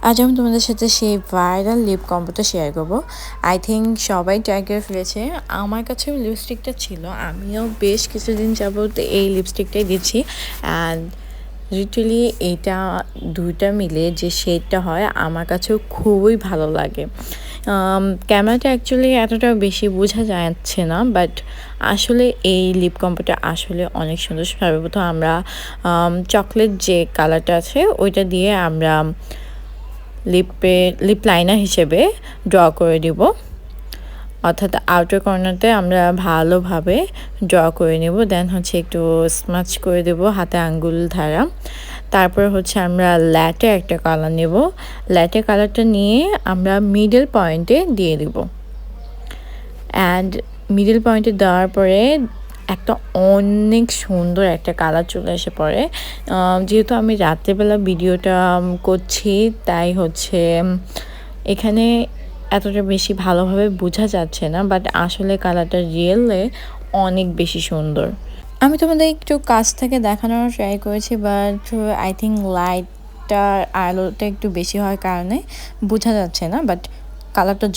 আজ আমি তোমাদের সাথে সেই ভাইরাল লিপ কম্বোটা শেয়ার করবো। আই থিঙ্ক সবাই ট্রাই করে ফেলেছে। আমার কাছেও লিপস্টিকটা ছিল, আমিও বেশ কিছুদিন যাবত এই লিপস্টিকটাই দিচ্ছি। অ্যান্ড লিটারালি এটা দুইটা মিলে যে শেডটা হয় আমার কাছেও খুবই ভালো লাগে। ক্যামেরাটা অ্যাকচুয়ালি এতটা বেশি বোঝা যাচ্ছে না, বাট আসলে এই লিপ কম্বোটা আসলে অনেক সুন্দর। সর্বপ্রথম আমরা চকলেট যে কালারটা আছে ওইটা দিয়ে আমরা লিপ লাইনার হিসেবে ড্র করে দিব, অর্থাৎ আউটার কর্নারতে আমরা ভালোভাবে ড্র করে নেব। দেন হচ্ছে একটু স্মাচ করে দেব হাতে আঙ্গুল ধারা। তারপর হচ্ছে আমরা ল্যাটে একটা কালার নেব, ল্যাটে কালারটা নিয়ে আমরা মিডল পয়েন্টে দিয়ে দেব। অ্যান্ড মিডল পয়েন্টে দেওয়ার পরে একটা অনেক সুন্দর একটা কালার চলে এসে পড়ে। যেহেতু আমি রাত্রেবেলা ভিডিওটা করছি তাই হচ্ছে এখানে এতটা বেশি ভালোভাবে বোঝা যাচ্ছে না, বাট আসলে কালারটা রিয়েলে অনেক বেশি সুন্দর। আমি তোমাদের একটু কাছ থেকে দেখানোর ট্রাই করেছি, বাট আই থিঙ্ক লাইটটার আলোটা একটু বেশি হওয়ার কারণে বোঝা যাচ্ছে না, বাট কালারটা